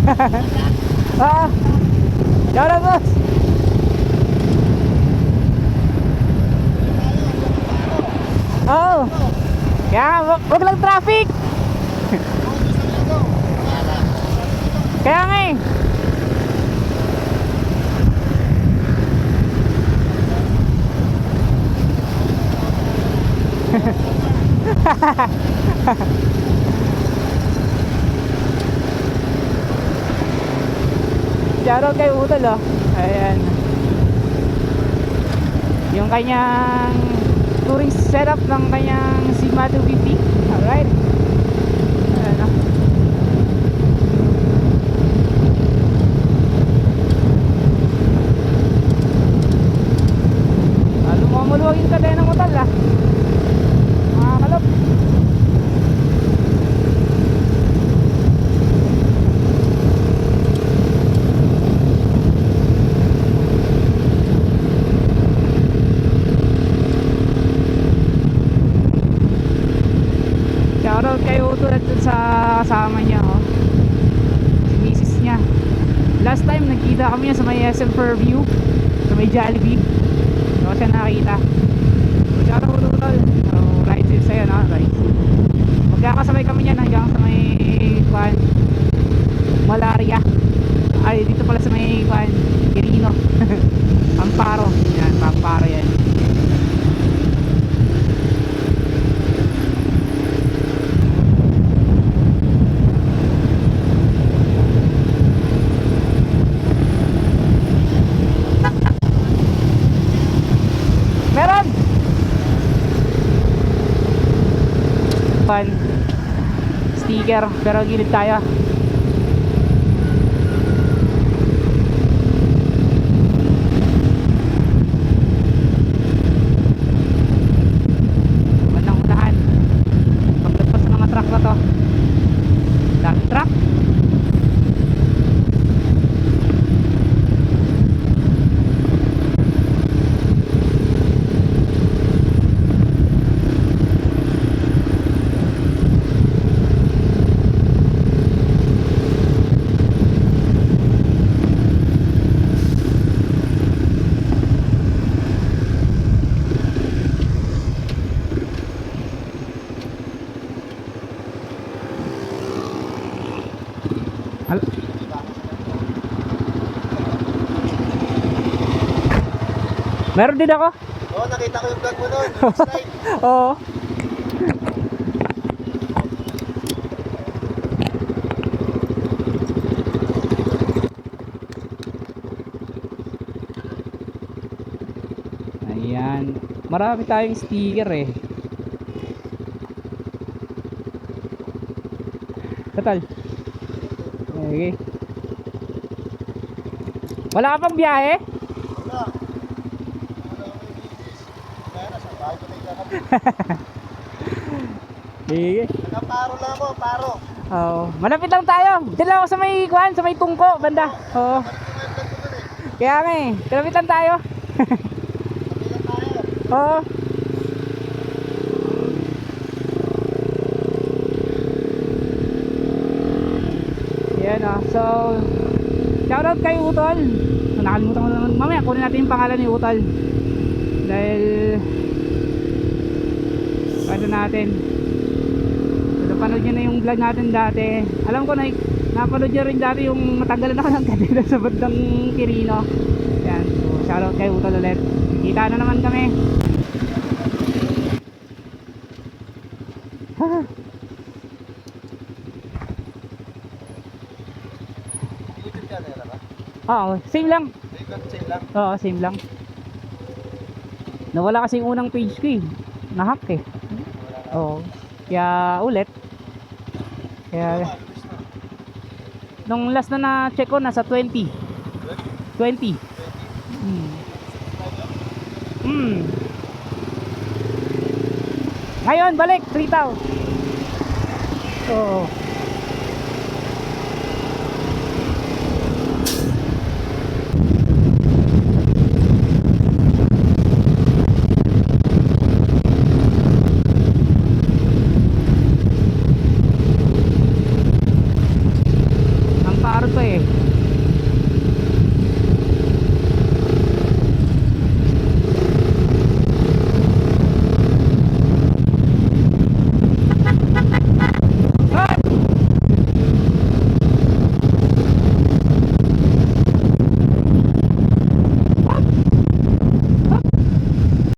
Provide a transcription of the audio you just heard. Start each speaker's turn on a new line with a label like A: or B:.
A: Ah, shout out boss. Oh. Kaya wag lang traffic. Kaya nga eh. Shoutout kay Utol oh. Ayan. Yung kanyang touring setup ng kanyang Sigma 250. Alright. Ayan oh. Lumamuluwag yung kadena ng Utol ah. Mga kalop. Shoutout kay Utol at sa kasama niya oh. Si misis niya. Last time nagkita kami sa may SM Fairview, sa may Jollibee. So siya nakita. So shoutout Utol. So ride safe sa'yo no, ride. Magkakasabay kami niyan hanggang sa may Malaria. Ay dito pala sa may Quirino. Amparo. Yan, Amparo yan. Meron! Sticker, pero gilid tayo. Walang unahan. Pagdapas ng mga truck na to. Dami truck. Meron din ako.
B: Oo, nakita ko yung vlog mo nun.
A: Oo. Ayan. Marami tayong sticker eh. Total. Okay. Wala ka pang biyahe?
B: Wala. Kaya sa bahay ko na ikakabit.
A: Sige.
B: Nakaparo lang ako, paro.
A: Oo. Malapit lang tayo. Diyan lang ako sa may kuhan, sa may tungko, banda. Oo. Kaya nga eh. Malapit lang tayo.
B: Kapila tayo.
A: Oo. Yan o. So, shoutout kay Utol. Nakalimutan ko naman. Mamaya kunin natin yung pangalan ni Utol. Dahil ano natin. So, napanood nyo na yung vlog natin dati. Alam ko na napanood nyo rin dati yung matanggalan ako ng kadena sa bandang Quirino. Yan. So, shoutout kay Utol ulit. Kita na naman kami.
B: YouTube channel ka?
A: Oo, same lang.
B: Same lang.
A: Oo, same lang. Nawala kasi yung unang page ko eh. Nahack eh. Oo. Kaya ulit. Kaya nung last na na-check ko nasa 20. 20. Ngayon balik 3,000. Oo.